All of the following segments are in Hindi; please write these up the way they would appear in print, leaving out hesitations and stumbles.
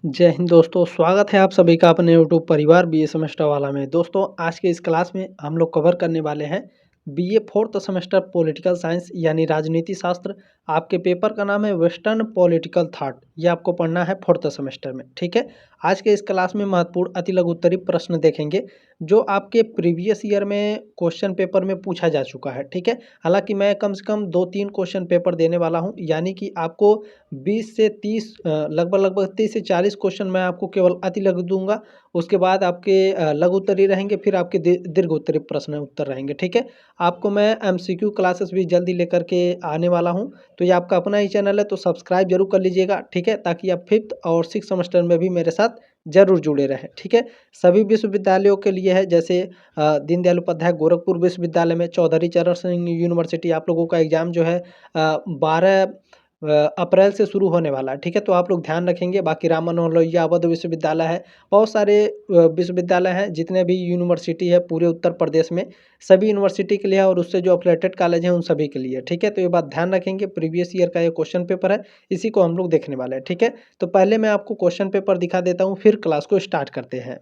जय हिंद दोस्तों, स्वागत है आप सभी का अपने यूट्यूब परिवार बीए सेमेस्टर वाला में। दोस्तों आज के इस क्लास में हम लोग कवर करने वाले हैं BA fourth semester political science यानी राजनीति शास्त्र। आपके पेपर का नाम है वेस्टर्न पॉलिटिकल थॉट। ये आपको पढ़ना है फोर्थ सेमेस्टर में, ठीक है। आज के इस क्लास में महत्वपूर्ण अति लघु उत्तरीय प्रश्न देखेंगे जो आपके प्रीवियस ईयर में क्वेश्चन पेपर में पूछा जा चुका है, ठीक है। हालांकि मैं कम से कम 2-3 क्वेश्चन पेपर देने वाला हूं, यानी कि आपको 20 से 30 लगभग 30 से 40 क्वेश्चन मैं आपको केवल अति लघु दूंगा। उसके बाद आपके लघु उत्तरीय रहेंगे, फिर आपके दीर्घ उत्तरीय प्रश्न उत्तर रहेंगे, ठीक है। आपको मैं एमसीक्यू क्लासेस भी जल्दी लेकर के आने वाला हूं। तो ये आपका अपना ही चैनल है, तो सब्सक्राइब जरूर कर लीजिएगा, ठीक है, ताकि आप 5th और 6th सेमेस्टर में भी मेरे साथ जरूर जुड़े रहें, ठीक है। सभी विश्वविद्यालयों के लिए है, जैसे दीनदयाल उपाध्याय गोरखपुर विश्वविद्यालय में चौधरी चरण सिंह यूनिवर्सिटी आप लोगों का एग्जाम जो है 12 अप्रैल से शुरू होने वाला है, ठीक है। तो आप लोग ध्यान रखेंगे। बाकी राम मनोहर लोहिया अवध विश्वविद्यालय है, बहुत सारे विश्वविद्यालय हैं, जितने भी यूनिवर्सिटी है पूरे उत्तर प्रदेश में, सभी यूनिवर्सिटी के लिए है और उससे जो अफिलिएटेड कॉलेज हैं उन सभी के लिए, ठीक है। तो ये बात ध्यान रखेंगे, प्रीवियस ईयर का ये क्वेश्चन पेपर है, इसी को हम लोग देखने वाले हैं, ठीक है। तो पहले मैं आपको क्वेश्चन पेपर दिखा देता हूँ, फिर क्लास को स्टार्ट करते हैं।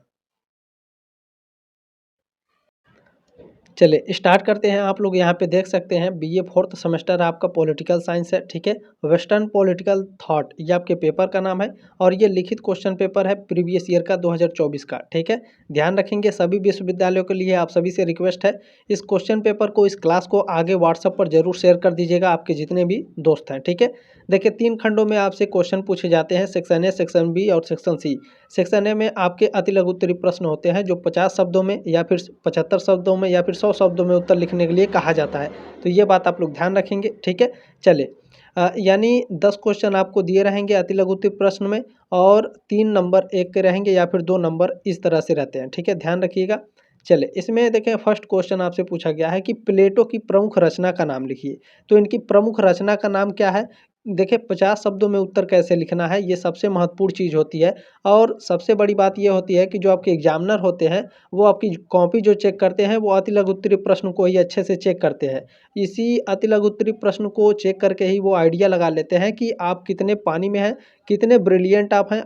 चलिए स्टार्ट करते हैं। आप लोग यहाँ पे देख सकते हैं बीए फोर्थ सेमेस्टर आपका पॉलिटिकल साइंस है, ठीक है। वेस्टर्न पॉलिटिकल थॉट ये आपके पेपर का नाम है और ये लिखित क्वेश्चन पेपर है प्रीवियस ईयर का 2024 का, ठीक है। ध्यान रखेंगे, सभी विश्वविद्यालयों के लिए आप सभी से रिक्वेस्ट है, इस क्वेश्चन पेपर को, इस क्लास को आगे व्हाट्सएप पर जरूर शेयर कर दीजिएगा आपके जितने भी दोस्त हैं, ठीक है। देखिए 3 खंडों में आपसे क्वेश्चन पूछे जाते हैं, सेक्शन ए, सेक्शन बी और सेक्शन सी। सेक्शन ए में आपके अति लघु उत्तरीय प्रश्न होते हैं जो 50 शब्दों में या फिर 75 शब्दों में या फिर 100 शब्दों में उत्तर लिखने के लिए कहा जाता है। तो ये बात आप लोग ध्यान रखेंगे, ठीक है। चलिए यानी 10 क्वेश्चन आपको दिए रहेंगे अति लघु उत्तरीय प्रश्न में, और 3 नंबर 1 के रहेंगे या फिर 2 नंबर, इस तरह से रहते हैं, ठीक है। ध्यान रखिएगा। चलिए इसमें देखें, फर्स्ट क्वेश्चन आपसे पूछा गया है कि प्लेटो की प्रमुख रचना का नाम लिखिए। तो इनकी प्रमुख रचना का नाम क्या है? देखिए 50 शब्दों में उत्तर कैसे लिखना है, ये सबसे महत्वपूर्ण चीज़ होती है। और सबसे बड़ी बात ये होती है कि जो आपके एग्जामिनर होते हैं वो आपकी कॉपी जो चेक करते हैं वो अति लघु उत्तरीय प्रश्न को ही अच्छे से चेक करते हैं। इसी अति लघु उत्तरीय प्रश्न को चेक करके ही वो आइडिया लगा लेते हैं कि आप कितने पानी में हैं, कितने ब्रिलियंट आप हैं।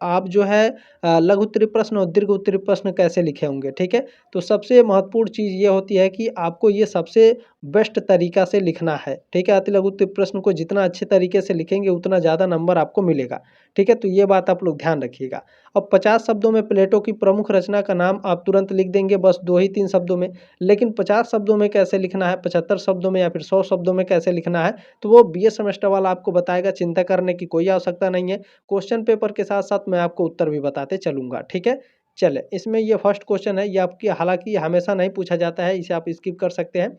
आप जो है लघु उत्तरीय प्रश्न और दीर्घ उत्तरीय प्रश्न कैसे लिखे होंगे, ठीक है। तो सबसे महत्वपूर्ण चीज़ ये होती है कि आपको ये सबसे बेस्ट तरीका से लिखना है, ठीक है। अति लघु उत्तरीय प्रश्न को जितना अच्छे तरीके से लिखेंगे उतना ज़्यादा नंबर आपको मिलेगा, ठीक है। तो ये बात आप लोग ध्यान रखिएगा। अब 50 शब्दों में प्लेटो की प्रमुख रचना का नाम आप तुरंत लिख देंगे, बस 2 ही 3 शब्दों में। लेकिन 50 शब्दों में कैसे लिखना है, 75 शब्दों में या फिर 100 शब्दों में कैसे लिखना है, तो वो बीए सेमेस्टर वाला आपको बताएगा, चिंता करने की कोई आवश्यकता नहीं है। क्वेश्चन पेपर के साथ साथ मैं आपको उत्तर भी बताते चलूँगा, ठीक है। चले इसमें ये फर्स्ट क्वेश्चन है, ये आपकी हालांकि हमेशा नहीं पूछा जाता है, इसे आप स्किप कर सकते हैं,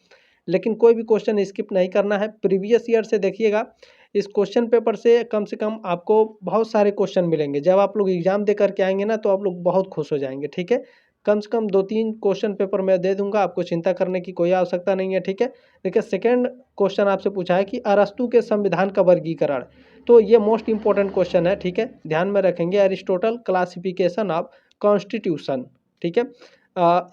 लेकिन कोई भी क्वेश्चन स्किप नहीं करना है। प्रीवियस ईयर से देखिएगा, इस क्वेश्चन पेपर से कम आपको बहुत सारे क्वेश्चन मिलेंगे। जब आप लोग एग्जाम दे करके आएंगे ना तो आप लोग बहुत खुश हो जाएंगे, ठीक है। कम से कम 2-3 क्वेश्चन पेपर मैं दे दूंगा, आपको चिंता करने की कोई आवश्यकता नहीं है, ठीक है। देखिए सेकंड क्वेश्चन आपसे पूछा है कि अरस्तु के संविधान का वर्गीकरण। तो ये मोस्ट इंपॉर्टेंट क्वेश्चन है, ठीक है, ध्यान में रखेंगे। एरिस्टोटल क्लासिफिकेशन ऑफ कॉन्स्टिट्यूशन, ठीक है।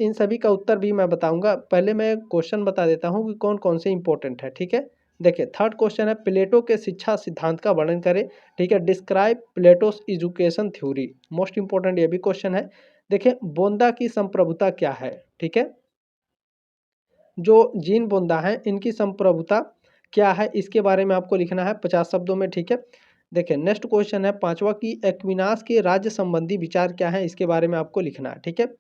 इन सभी का उत्तर भी मैं बताऊंगा। पहले मैं क्वेश्चन बता देता हूं कि कौन कौन से इंपॉर्टेंट है, ठीक है। देखिए थर्ड क्वेश्चन है, प्लेटो के शिक्षा सिद्धांत का वर्णन करें, ठीक है। Describe plateaus education theory, most important ये भी क्वेश्चन है। देखिए बोंदा की संप्रभुता क्या है, ठीक है। जो जीन बोंदा है इनकी संप्रभुता क्या है, इसके बारे में आपको लिखना है 50 शब्दों में, ठीक है। देखिए नेक्स्ट क्वेश्चन है पांचवा की एक्विनास के राज्य संबंधी विचार क्या है, इसके बारे में आपको लिखना है, ठीक है।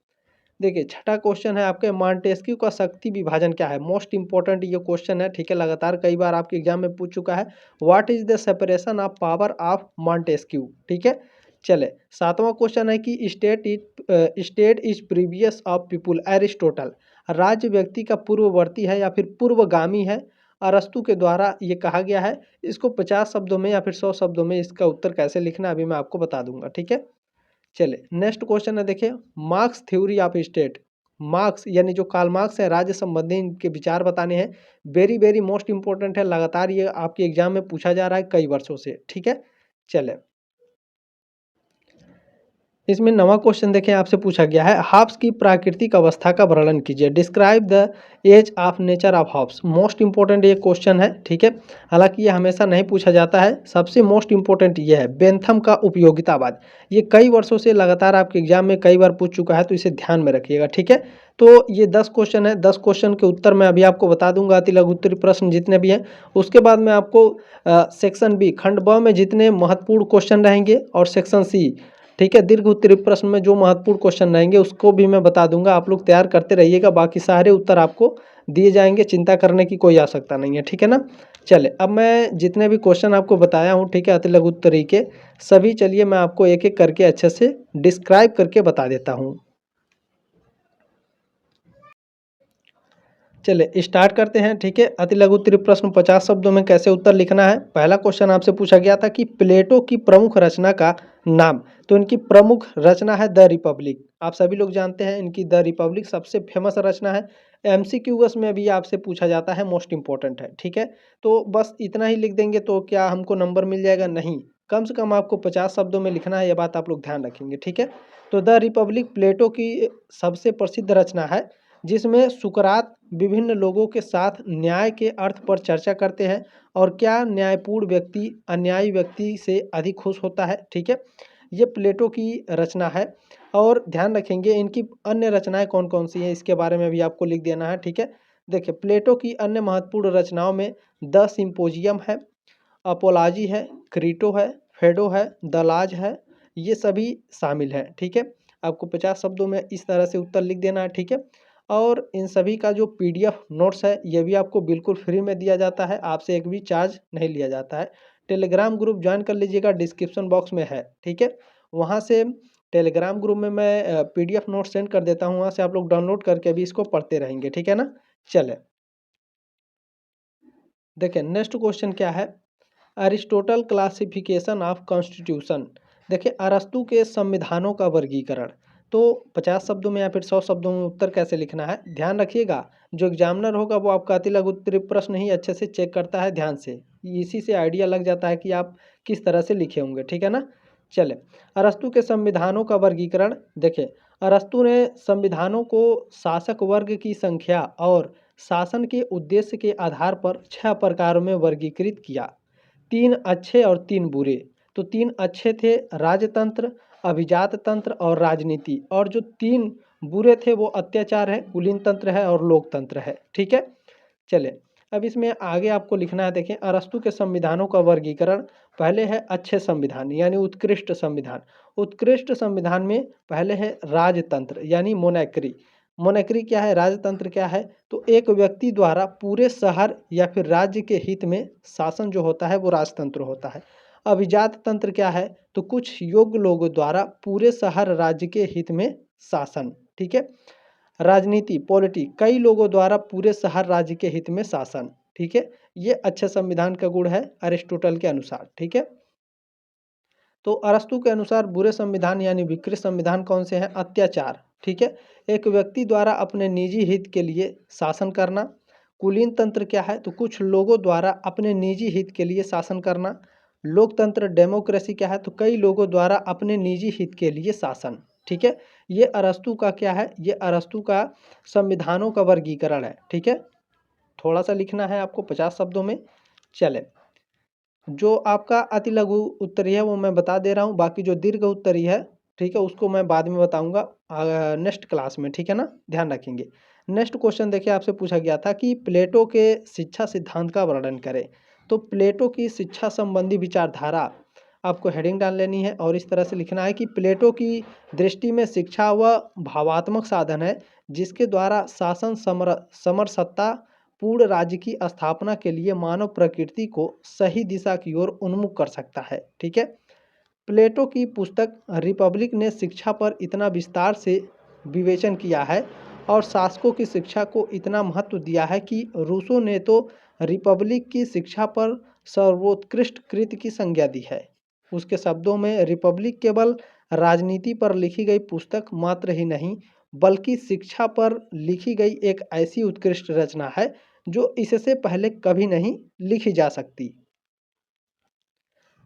देखिए छठा क्वेश्चन है आपके, मॉन्टेस्क्यू का शक्ति विभाजन क्या है। मोस्ट इंपॉर्टेंट ये क्वेश्चन है, ठीक है, लगातार कई बार आपके एग्जाम में पूछ चुका है। What is the separation of power of Montesquieu, ठीक है। चले सातवां क्वेश्चन है कि state is previous of people, Aristotle. राज्य व्यक्ति का पूर्ववर्ती है या फिर पूर्वगामी है, अरस्तु के द्वारा ये कहा गया है। इसको 50 शब्दों में या फिर 100 शब्दों में इसका उत्तर कैसे लिखना है अभी मैं आपको बता दूंगा, ठीक है। चलिए नेक्स्ट क्वेश्चन है, देखिए marks theory of state. Marks यानी जो कार्ल मार्क्स है, राज्य संबंधी इनके विचार बताने हैं। वेरी वेरी मोस्ट इंपॉर्टेंट है, लगातार ये आपके एग्जाम में पूछा जा रहा है कई वर्षों से, ठीक है। चले इसमें नवा क्वेश्चन देखें आपसे पूछा गया है, हॉब्स की प्राकृतिक अवस्था का वर्णन कीजिए। Describe the age of nature of Hobbes. Most important ये क्वेश्चन है, ठीक है। हालांकि ये हमेशा नहीं पूछा जाता है, सबसे मोस्ट इंपॉर्टेंट ये है बेंथम का उपयोगितावाद। ये कई वर्षों से लगातार आपके एग्जाम में कई बार पूछ चुका है, तो इसे ध्यान में रखिएगा, ठीक है। तो ये 10 क्वेश्चन है, 10 क्वेश्चन के उत्तर मैं अभी आपको बता दूंगा, अति लघु उत्तरीय प्रश्न जितने भी हैं। उसके बाद मैं आपको सेक्शन बी खंड ब में जितने महत्वपूर्ण क्वेश्चन रहेंगे और सेक्शन सी, ठीक है, दीर्घ उत्तरीय प्रश्न में जो महत्वपूर्ण क्वेश्चन रहेंगे उसको भी मैं बता दूंगा। आप लोग तैयार करते रहिएगा, बाकी सारे उत्तर आपको दिए जाएंगे, चिंता करने की कोई आवश्यकता नहीं है, ठीक है ना। चले, अब मैं जितने भी क्वेश्चन आपको बताया हूँ, ठीक है, अति लघु उत्तरीय के सभी, चलिए मैं आपको एक एक करके अच्छे से डिस्क्राइब करके बता देता हूँ। चलिए स्टार्ट करते हैं, ठीक है। अति लघु उत्तरीय प्रश्न 50 शब्दों में कैसे उत्तर लिखना है। पहला क्वेश्चन आपसे पूछा गया था कि प्लेटो की प्रमुख रचना का नाम। तो इनकी प्रमुख रचना है द रिपब्लिक। आप सभी लोग जानते हैं इनकी द रिपब्लिक सबसे फेमस रचना है। एमसीक्यूएस में भी आपसे पूछा जाता है, मोस्ट इंपॉर्टेंट है, ठीक है। तो बस इतना ही लिख देंगे तो क्या हमको नंबर मिल जाएगा? नहीं, कम से कम आपको 50 शब्दों में लिखना है, ये बात आप लोग ध्यान रखेंगे, ठीक है। तो द रिपब्लिक प्लेटो की सबसे प्रसिद्ध रचना है, जिसमें सुकरात विभिन्न लोगों के साथ न्याय के अर्थ पर चर्चा करते हैं और क्या न्यायपूर्ण व्यक्ति अन्यायी व्यक्ति से अधिक खुश होता है, ठीक है। ये प्लेटो की रचना है। और ध्यान रखेंगे इनकी अन्य रचनाएं कौन कौन सी हैं, इसके बारे में भी आपको लिख देना है, ठीक है। देखिए, प्लेटो की अन्य महत्वपूर्ण रचनाओं में द सिंपोजियम है, अपोलॉजी है, क्रीटो है, फेडो है, द लाज है, ये सभी शामिल हैं, ठीक है। आपको 50 शब्दों में इस तरह से उत्तर लिख देना है, ठीक है। और इन सभी का जो पीडीएफ नोट्स है ये भी आपको बिल्कुल फ्री में दिया जाता है, आपसे एक भी चार्ज नहीं लिया जाता है। टेलीग्राम ग्रुप ज्वाइन कर लीजिएगा, डिस्क्रिप्शन बॉक्स में है, ठीक है। वहाँ से टेलीग्राम ग्रुप में मैं पीडीएफ नोट सेंड कर देता हूँ, वहाँ से आप लोग डाउनलोड करके भी इसको पढ़ते रहेंगे, ठीक है ना। चले, देखिए नेक्स्ट क्वेश्चन क्या है। Aristotle classification of constitution. देखिए, अरस्तु के संविधानों का वर्गीकरण। तो 50 शब्दों में या फिर 100 शब्दों में उत्तर कैसे लिखना है, ध्यान रखिएगा। जो एग्जामिनर होगा वो आपका अति लघु उत्तरीय प्रश्न ही अच्छे से चेक करता है, ध्यान से, इसी से आइडिया लग जाता है कि आप किस तरह से लिखे होंगे, ठीक है ना। चले, अरस्तु के संविधानों का वर्गीकरण। देखिए, अरस्तु ने संविधानों को शासक वर्ग की संख्या और शासन के उद्देश्य के आधार पर 6 प्रकारों में वर्गीकृत किया। 3 अच्छे और 3 बुरे। तो 3 अच्छे थे, राजतंत्र, अभिजात तंत्र और राजनीति, और जो 3 बुरे थे वो अत्याचार है, कुलीन तंत्र है और लोकतंत्र है, ठीक है। चले, अब इसमें आगे आपको लिखना है। देखें, अरस्तु के संविधानों का वर्गीकरण। पहले है अच्छे संविधान यानी उत्कृष्ट संविधान। उत्कृष्ट संविधान में पहले है राजतंत्र यानी मोनेक्री। मोनेक्री क्या है, राजतंत्र क्या है, तो एक व्यक्ति द्वारा पूरे शहर या फिर राज्य के हित में शासन जो होता है वो राजतंत्र होता है। अभिजात तंत्र क्या है, तो कुछ योग्य लोगों द्वारा पूरे शहर राज्य के हित में शासन, ठीक है। राजनीति पॉलिटी, कई लोगों द्वारा पूरे शहर राज्य के हित में शासन, ठीक है। ये अच्छे संविधान का गुण है अरिस्टोटल के अनुसार, ठीक है। तो अरस्तु के अनुसार बुरे संविधान यानी विकृत संविधान कौन से हैं? अत्याचार, ठीक है, एक व्यक्ति द्वारा अपने निजी हित के लिए शासन करना। कुलीन तंत्र क्या है, तो कुछ लोगों द्वारा अपने निजी हित के लिए शासन करना। लोकतंत्र डेमोक्रेसी क्या है, तो कई लोगों द्वारा अपने निजी हित के लिए शासन, ठीक है। ये अरस्तु का क्या है, ये अरस्तु का संविधानों का वर्गीकरण है, ठीक है। थोड़ा सा लिखना है आपको 50 शब्दों में। चले, जो आपका अति लघु उत्तरीय है वो मैं बता दे रहा हूँ, बाकी जो दीर्घ उत्तरीय है, ठीक है, उसको मैं बाद में बताऊंगा नेक्स्ट क्लास में, ठीक है ना, ध्यान रखेंगे। नेक्स्ट क्वेश्चन देखिए, आपसे पूछा गया था कि प्लेटो के शिक्षा सिद्धांत का वर्णन करें। तो प्लेटो की शिक्षा संबंधी विचारधारा आपको हेडिंग डाल लेनी है और इस तरह से लिखना है कि प्लेटो की दृष्टि में शिक्षा वह भावात्मक साधन है जिसके द्वारा शासन समरसत्ता पूर्ण राज्य की स्थापना के लिए मानव प्रकृति को सही दिशा की ओर उन्मुख कर सकता है, ठीक है। प्लेटो की पुस्तक रिपब्लिक ने शिक्षा पर इतना विस्तार से विवेचन किया है और शासकों की शिक्षा को इतना महत्व दिया है कि रूसो ने तो रिपब्लिक की शिक्षा पर सर्वोत्कृष्ट कृत्य की संज्ञा दी है। उसके शब्दों में, रिपब्लिक केवल राजनीति पर लिखी गई पुस्तक मात्र ही नहीं बल्कि शिक्षा पर लिखी गई एक ऐसी उत्कृष्ट रचना है जो इससे पहले कभी नहीं लिखी जा सकती।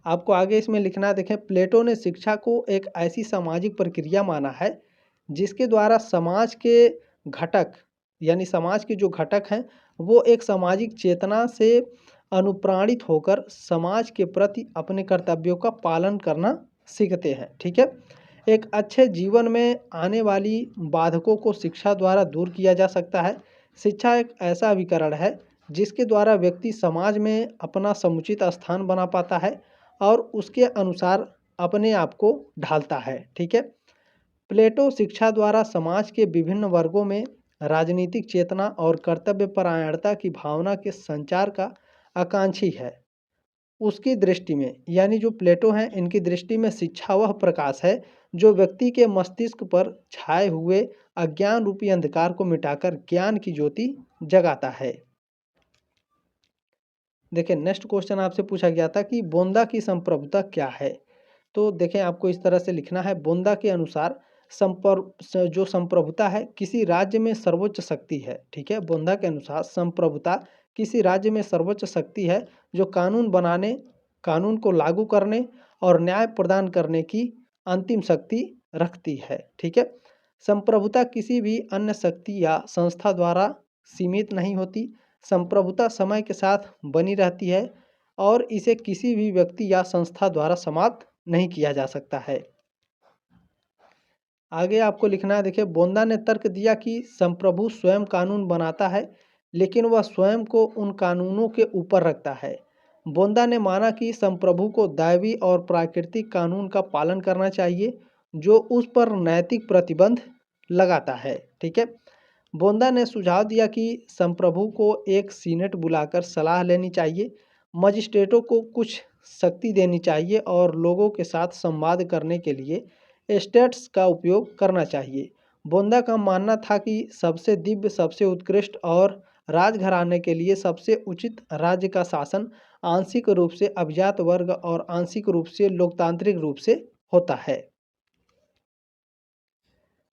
आपको आगे इसमें लिखना है, देखें प्लेटो ने शिक्षा को एक ऐसी सामाजिक प्रक्रिया माना है जिसके द्वारा समाज के घटक यानी समाज के जो घटक हैं वो एक सामाजिक चेतना से अनुप्राणित होकर समाज के प्रति अपने कर्तव्यों का पालन करना सीखते हैं। ठीक है, एक अच्छे जीवन में आने वाली बाधकों को शिक्षा द्वारा दूर किया जा सकता है। शिक्षा एक ऐसा अभिकरण है जिसके द्वारा व्यक्ति समाज में अपना समुचित स्थान बना पाता है और उसके अनुसार अपने आप को ढालता है। ठीक है, प्लेटो शिक्षा द्वारा समाज के विभिन्न वर्गों में राजनीतिक चेतना और कर्तव्यपरायणता की भावना के संचार का आकांक्षी है। उसकी दृष्टि में यानी जो प्लेटो हैं इनकी दृष्टि में शिक्षा वह प्रकाश है जो व्यक्ति के मस्तिष्क पर छाए हुए अज्ञान रूपी अंधकार को मिटाकर ज्ञान की ज्योति जगाता है। देखिए नेक्स्ट क्वेश्चन आपसे पूछा गया था कि बोंदा की संप्रभुता क्या है। तो देखें आपको इस तरह से लिखना है, बोंदा के अनुसार जो संप्रभुता है किसी राज्य में सर्वोच्च शक्ति है। ठीक है, बोंदा के अनुसार संप्रभुता किसी राज्य में सर्वोच्च शक्ति है जो कानून बनाने, कानून को लागू करने और न्याय प्रदान करने की अंतिम शक्ति रखती है। ठीक है, संप्रभुता किसी भी अन्य शक्ति या संस्था द्वारा सीमित नहीं होती। संप्रभुता समय के साथ बनी रहती है और इसे किसी भी व्यक्ति या संस्था द्वारा समाप्त नहीं किया जा सकता है। आगे आपको लिखना है, देखिए बोंदा ने तर्क दिया कि संप्रभु स्वयं कानून बनाता है लेकिन वह स्वयं को उन कानूनों के ऊपर रखता है। बोंदा ने माना कि संप्रभु को दैवी और प्राकृतिक कानून का पालन करना चाहिए जो उस पर नैतिक प्रतिबंध लगाता है। ठीक है, बोंदा ने सुझाव दिया कि संप्रभु को एक सीनेट बुलाकर सलाह लेनी चाहिए, मजिस्ट्रेटों को कुछ शक्ति देनी चाहिए और लोगों के साथ संवाद करने के लिए स्टेट्स का उपयोग करना चाहिए। बोंदा का मानना था कि सबसे दिव्य, सबसे उत्कृष्ट और राजघराने के लिए सबसे उचित राज्य का शासन आंशिक रूप से अभिजात वर्ग और आंशिक रूप से लोकतांत्रिक रूप से होता है।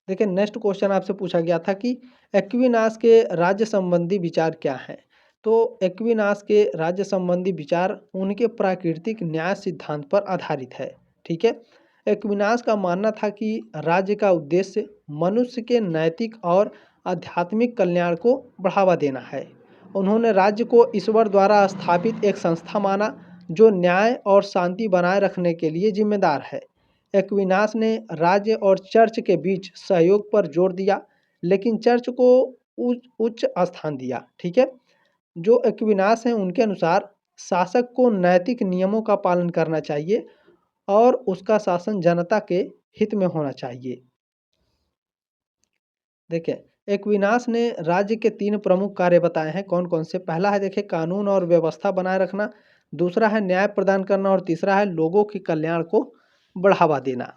देखिए नेक्स्ट क्वेश्चन आपसे पूछा गया था कि एक्विनास के राज्य संबंधी विचार क्या हैं। तो एक्विनास के राज्य संबंधी विचार उनके प्राकृतिक न्याय सिद्धांत पर आधारित है। ठीक है, एक्विनास का मानना था कि राज्य का उद्देश्य मनुष्य के नैतिक और आध्यात्मिक कल्याण को बढ़ावा देना है। उन्होंने राज्य को ईश्वर द्वारा स्थापित एक संस्था माना जो न्याय और शांति बनाए रखने के लिए जिम्मेदार है। एक्विनास ने राज्य और चर्च के बीच सहयोग पर जोर दिया लेकिन चर्च को उच्च स्थान दिया। ठीक है, जो एक्विनास हैं उनके अनुसार शासक को नैतिक नियमों का पालन करना चाहिए और उसका शासन जनता के हित में होना चाहिए। देखिए एक्विनास ने राज्य के 3 प्रमुख कार्य बताए हैं, कौन कौन से। पहला है देखिए कानून और व्यवस्था बनाए रखना, दूसरा है न्याय प्रदान करना और तीसरा है लोगों के कल्याण को बढ़ावा देना।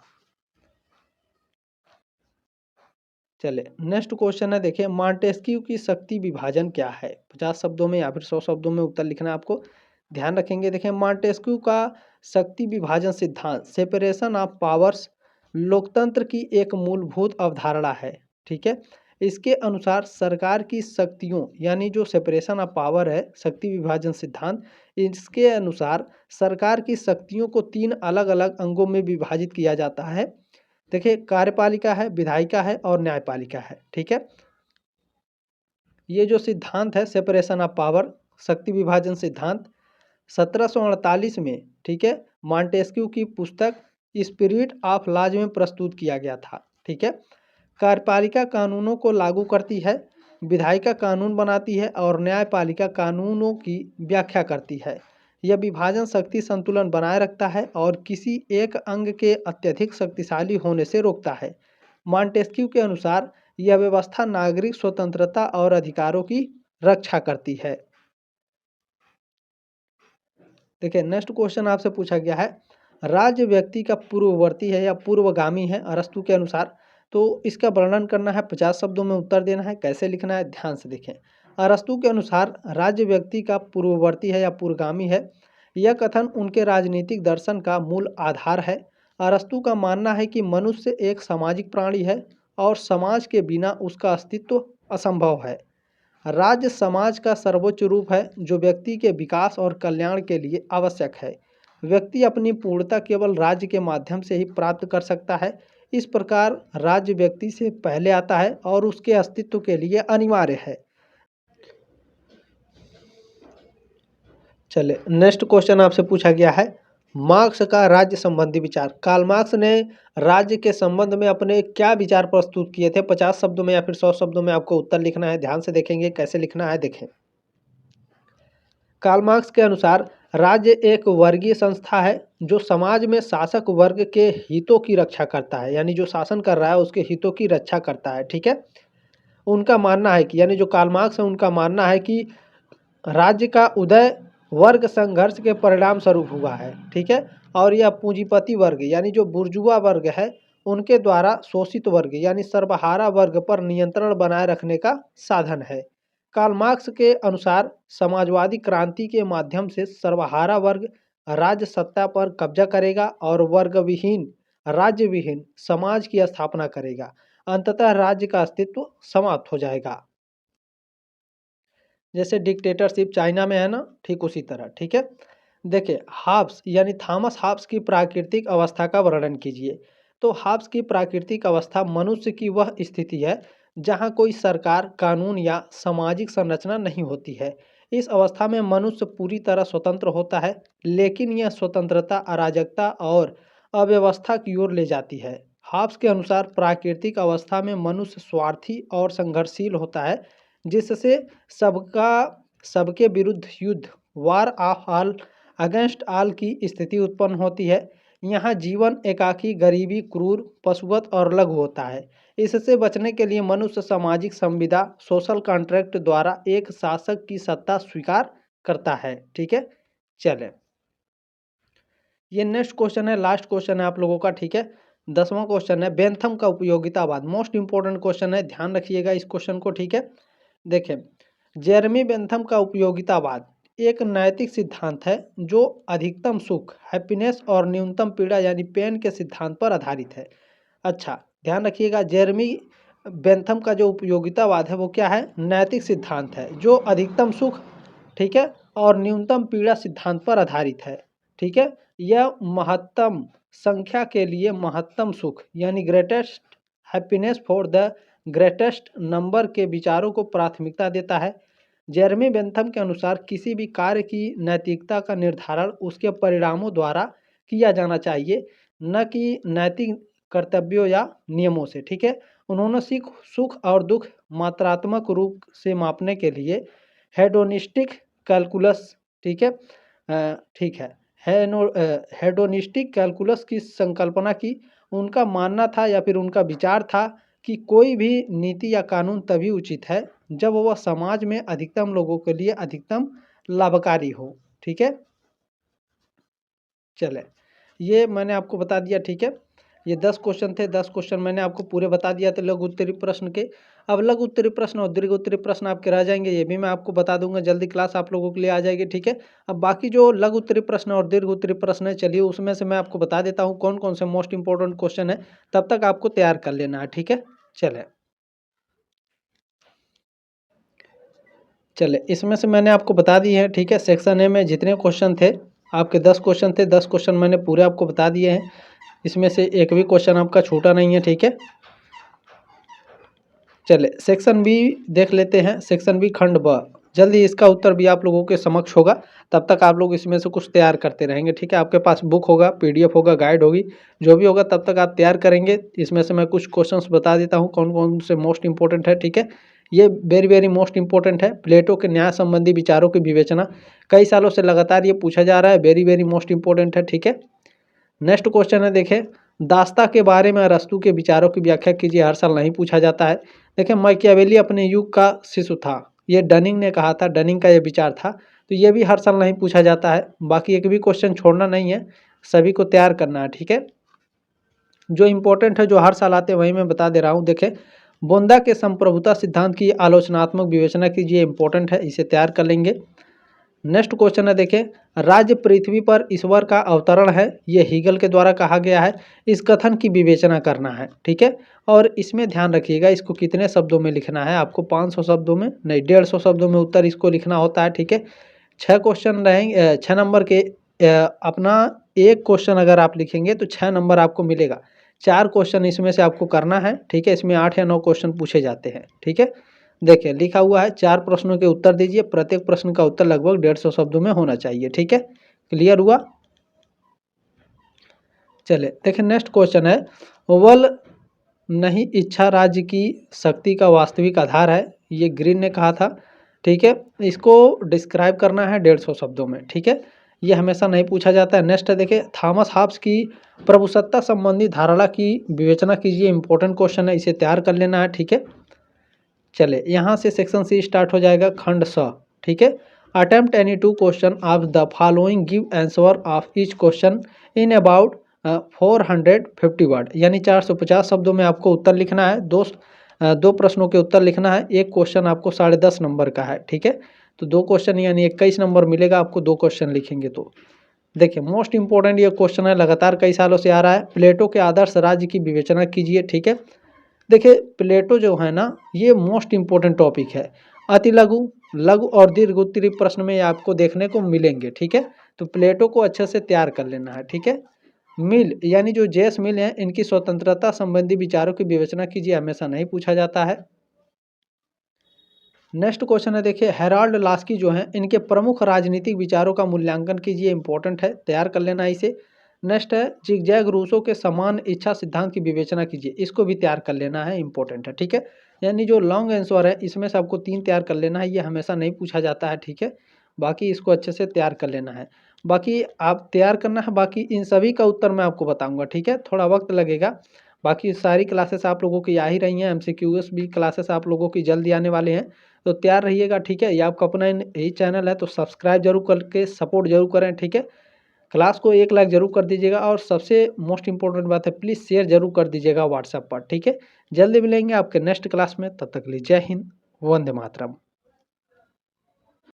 चले नेक्स्ट क्वेश्चन है, देखिए मॉन्टेस्क्यू की शक्ति विभाजन क्या है। 50 शब्दों में या फिर 100 शब्दों में उत्तर लिखना है आपको, ध्यान रखेंगे। देखिए मॉन्टेस्क्यू का शक्ति विभाजन सिद्धांत सेपरेशन ऑफ पावर्स लोकतंत्र की एक मूलभूत अवधारणा है। ठीक है, इसके अनुसार सरकार की शक्तियों यानी जो सेपरेशन ऑफ पावर है, शक्ति विभाजन सिद्धांत, इसके अनुसार सरकार की शक्तियों को 3 अलग अलग अंगों में विभाजित किया जाता है। देखिए कार्यपालिका है, विधायिका है और न्यायपालिका है। ठीक है, ये जो सिद्धांत है सेपरेशन ऑफ पावर शक्ति विभाजन सिद्धांत 1748 में, ठीक है, मॉन्टेस्क्यू की पुस्तक स्पिरिट ऑफ लॉज में प्रस्तुत किया गया था। ठीक है, कार्यपालिका कानूनों को लागू करती है, विधायिका कानून बनाती है और न्यायपालिका कानूनों की व्याख्या करती है। यह विभाजन शक्ति संतुलन बनाए रखता है और किसी एक अंग के अत्यधिक शक्तिशाली होने से रोकता है। मॉन्टेस्क्यू के अनुसार यह व्यवस्था नागरिक स्वतंत्रता और अधिकारों की रक्षा करती है। देखिए नेक्स्ट क्वेश्चन आपसे पूछा गया है, राज्य व्यक्ति का पूर्ववर्ती है या पूर्वगामी है अरस्तु के अनुसार। तो इसका वर्णन करना है, 50 शब्दों में उत्तर देना है। कैसे लिखना है ध्यान से देखें। अरस्तु के अनुसार राज्य व्यक्ति का पूर्ववर्ती है या पूर्वगामी है। यह कथन उनके राजनीतिक दर्शन का मूल आधार है। अरस्तु का मानना है कि मनुष्य एक सामाजिक प्राणी है और समाज के बिना उसका अस्तित्व असंभव है। राज्य समाज का सर्वोच्च रूप है जो व्यक्ति के विकास और कल्याण के लिए आवश्यक है। व्यक्ति अपनी पूर्णता केवल राज्य के माध्यम से ही प्राप्त कर सकता है। इस प्रकार राज्य व्यक्ति से पहले आता है और उसके अस्तित्व के लिए अनिवार्य है। चलिए नेक्स्ट क्वेश्चन आपसे पूछा गया है, मार्क्स का राज्य संबंधी विचार। कार्ल मार्क्स ने राज्य के संबंध में अपने क्या विचार प्रस्तुत किए थे? 50 शब्दों में या फिर 100 शब्दों में आपको उत्तर लिखना है। ध्यान से देखेंगे कैसे लिखना है, देखें। कार्ल मार्क्स के अनुसार राज्य एक वर्गीय संस्था है जो समाज में शासक वर्ग के हितों की रक्षा करता है, यानी जो शासन कर रहा है उसके हितों की रक्षा करता है। ठीक है, उनका मानना है कि, यानी जो कार्ल मार्क्स है उनका मानना है कि राज्य का उदय वर्ग संघर्ष के परिणाम स्वरूप हुआ है। ठीक है, और यह पूंजीपति वर्ग यानी जो बुर्जुआ वर्ग है उनके द्वारा शोषित वर्ग यानी सर्वहारा वर्ग पर नियंत्रण बनाए रखने का साधन है। कार्ल मार्क्स के अनुसार समाजवादी क्रांति के माध्यम से सर्वहारा वर्ग राज्य सत्ता पर कब्जा करेगा और वर्ग विहीन राज्य विहीन समाज की स्थापना करेगा। अंततः राज्य का अस्तित्व समाप्त हो जाएगा। जैसे डिक्टेटरशिप चाइना में है ना, ठीक उसी तरह। ठीक है, देखिए हाब्स यानी थॉमस हाब्स की प्राकृतिक अवस्था का वर्णन कीजिए। तो हाब्स की प्राकृतिक अवस्था मनुष्य की वह स्थिति है जहाँ कोई सरकार, कानून या सामाजिक संरचना नहीं होती है। इस अवस्था में मनुष्य पूरी तरह स्वतंत्र होता है, लेकिन यह स्वतंत्रता अराजकता और अव्यवस्था की ओर ले जाती है। हाब्स के अनुसार प्राकृतिक अवस्था में मनुष्य स्वार्थी और संघर्षशील होता है, जिससे सबके विरुद्ध युद्ध, war of all against all की स्थिति उत्पन्न होती है। यहाँ जीवन एकाकी, गरीबी, क्रूर, पशुवत और लघु होता है। इससे बचने के लिए मनुष्य सामाजिक संविदा, सोशल कॉन्ट्रैक्ट द्वारा एक शासक की सत्ता स्वीकार करता है। ठीक है, चले ये नेक्स्ट क्वेश्चन है, लास्ट क्वेश्चन है आप लोगों का। ठीक है, 10वां क्वेश्चन है, बेंथम का उपयोगितावाद। मोस्ट इंपॉर्टेंट क्वेश्चन है, ध्यान रखिएगा इस क्वेश्चन को। ठीक है, देखें जेरेमी बेंथम का उपयोगितावाद एक नैतिक सिद्धांत है जो अधिकतम सुख, हैप्पीनेस और न्यूनतम पीड़ा यानी पेन के सिद्धांत पर आधारित है। अच्छा ध्यान रखिएगा, जेरेमी बेंथम का जो उपयोगितावाद है वो क्या है? नैतिक सिद्धांत है जो अधिकतम सुख, ठीक है, और न्यूनतम पीड़ा सिद्धांत पर आधारित है। ठीक है, यह महत्तम संख्या के लिए महत्तम सुख यानी greatest happiness for the greatest number के विचारों को प्राथमिकता देता है। जेरेमी बेंथम के अनुसार किसी भी कार्य की नैतिकता का निर्धारण उसके परिणामों द्वारा किया जाना चाहिए, न कि नैतिक कर्तव्यों या नियमों से। ठीक है, उन्होंने सुख और दुख मात्रात्मक रूप से मापने के लिए हेडोनिस्टिक कैलकुलस, ठीक है, हेडोनिस्टिक कैलकुलस की संकल्पना की। उनका मानना था या फिर उनका विचार था कि कोई भी नीति या कानून तभी उचित है जब वह समाज में अधिकतम लोगों के लिए अधिकतम लाभकारी हो। ठीक है, चले ये मैंने आपको बता दिया। ठीक है, ये 10 क्वेश्चन थे, 10 क्वेश्चन मैंने आपको पूरे बता दिया थे लघु उत्तरी प्रश्न के। अब लघु उत्तरी प्रश्न और दीर्घ उत्तरी प्रश्न आपके रह जाएंगे, ये भी मैं आपको बता दूंगा, जल्दी क्लास आप लोगों के लिए आ जाएगी। ठीक है, अब बाकी जो लघु उत्तरी प्रश्न और दीर्घ उत्तरी प्रश्न है, चलिए उसमें से मैं आपको बता देता हूँ कौन कौन से मोस्ट इंपॉर्टेंट क्वेश्चन है, तब तक आपको तैयार कर लेना है। ठीक है, चले इसमें से मैंने आपको बता दी है। ठीक है, सेक्शन ए में जितने क्वेश्चन थे आपके 10 क्वेश्चन थे, 10 क्वेश्चन मैंने पूरे आपको बता दिए हैं, इसमें से एक भी क्वेश्चन आपका छूटा नहीं है। ठीक है, चले सेक्शन बी देख लेते हैं। सेक्शन बी खंड ब, जल्दी इसका उत्तर भी आप लोगों के समक्ष होगा, तब तक आप लोग इसमें से कुछ तैयार करते रहेंगे। ठीक है, आपके पास बुक होगा, पीडीएफ होगा, गाइड होगी, जो भी होगा तब तक आप तैयार करेंगे। इसमें से मैं कुछ क्वेश्चंस बता देता हूँ कौन कौन से मोस्ट इंपॉर्टेंट है। ठीक है, ये वेरी वेरी मोस्ट इंपॉर्टेंट है। प्लेटो के न्याय संबंधी विचारों की विवेचना, कई सालों से लगातार ये पूछा जा रहा है, वेरी वेरी मोस्ट इंपॉर्टेंट है। ठीक है, नेक्स्ट क्वेश्चन है, देखें दास्ता के बारे में अरस्तू के विचारों की व्याख्या कीजिए। हर साल नहीं पूछा जाता है। देखें मैकियावेली अपने युग का शिशु था, ये डनिंग ने कहा था, डनिंग का ये विचार था, तो ये भी हर साल नहीं पूछा जाता है। बाकी एक भी क्वेश्चन छोड़ना नहीं है, सभी को तैयार करना है। ठीक है, जो इंपॉर्टेंट है जो हर साल आते हैं वही मैं बता दे रहा हूँ। देखें बोंदा के संप्रभुता सिद्धांत की आलोचनात्मक विवेचना कीजिए, इंपॉर्टेंट है, इसे तैयार कर लेंगे। नेक्स्ट क्वेश्चन है, देखें राज्य पृथ्वी पर ईश्वर का अवतरण है, ये हीगल के द्वारा कहा गया है, इस कथन की विवेचना करना है। ठीक है, और इसमें ध्यान रखिएगा इसको कितने शब्दों में लिखना है, आपको 500 शब्दों में नहीं 150 शब्दों में उत्तर इसको लिखना होता है। ठीक है, 6 क्वेश्चन रहेंगे, 6 नंबर के अपना एक क्वेश्चन अगर आप लिखेंगे तो 6 नंबर आपको मिलेगा। 4 क्वेश्चन इसमें से आपको करना है, ठीक है। इसमें 8 या 9 क्वेश्चन पूछे जाते हैं, ठीक है। देखिए लिखा हुआ है 4 प्रश्नों के उत्तर दीजिए, प्रत्येक प्रश्न का उत्तर लगभग 150 शब्दों में होना चाहिए, ठीक है। क्लियर हुआ? चलिए देखिए नेक्स्ट क्वेश्चन है, बल नहीं इच्छा राज्य की शक्ति का वास्तविक आधार है। ये ग्रीन ने कहा था, ठीक है। इसको डिस्क्राइब करना है 150 शब्दों में, ठीक है। ये हमेशा नहीं पूछा जाता है। नेक्स्ट है देखिए, थॉमस हॉब्स की प्रभुसत्ता संबंधी धारणा की विवेचना कीजिए। इंपॉर्टेंट क्वेश्चन है, इसे तैयार कर लेना है, ठीक है। चले यहाँ से सेक्शन सी स्टार्ट हो जाएगा, खंड स, ठीक है। Attempt any 2 question of the following, give answer of each question in about 450 word, यानी 450 शब्दों में आपको उत्तर लिखना है। दो प्रश्नों के उत्तर लिखना है। एक क्वेश्चन आपको 10.5 नंबर का है, ठीक है। तो 2 क्वेश्चन यानी 21 नंबर मिलेगा आपको, 2 क्वेश्चन लिखेंगे तो। देखिए मोस्ट इंपॉर्टेंट ये क्वेश्चन है, लगातार कई सालों से आ रहा है। प्लेटो के आदर्श राज्य की विवेचना कीजिए, ठीक है। देखिए प्लेटो जो है ना, ये मोस्ट इम्पोर्टेंट टॉपिक है। अति लघु, लघु और दीर्घ उत्तरीय प्रश्न में आपको देखने को मिलेंगे, ठीक है। तो प्लेटो को अच्छे से तैयार कर लेना है, ठीक है। मिल यानी जो जेस मिल हैं, इनकी स्वतंत्रता संबंधी विचारों की विवेचना कीजिए, हमेशा नहीं पूछा जाता है। नेक्स्ट क्वेश्चन है देखिए, हेराल्ड लास्की जो हैं, इनके प्रमुख राजनीतिक विचारों का मूल्यांकन कीजिए। इंपॉर्टेंट है, तैयार कर लेना इसे। नेक्स्ट है, जिगजैग रूसो के समान इच्छा सिद्धांत की विवेचना कीजिए। इसको भी तैयार कर लेना है, इंपॉर्टेंट है, ठीक है। यानी जो लॉन्ग आंसर है, इसमें से आपको 3 तैयार कर लेना है। ये हमेशा नहीं पूछा जाता है, ठीक है। बाकी इसको अच्छे से तैयार कर लेना है। बाकी आप तैयार करना है, बाकी इन सभी का उत्तर मैं आपको बताऊँगा, ठीक है। थोड़ा वक्त लगेगा। बाकी सारी क्लासेस आप लोगों की आ ही रही हैं, एमसीक्यूएस भी क्लासेस आप लोगों की जल्दी आने वाले हैं। तो तैयार रहिएगा, ठीक है। ये आपका अपना यही चैनल है, तो सब्सक्राइब जरूर करके सपोर्ट जरूर करें, ठीक है। क्लास को 1 लाइक जरूर कर दीजिएगा, और सबसे मोस्ट इंपॉर्टेंट बात है, प्लीज़ शेयर जरूर कर दीजिएगा व्हाट्सएप पर, ठीक है। जल्दी मिलेंगे आपके नेक्स्ट क्लास में, तब तक के लिए जय हिंद, वंदे मातरम।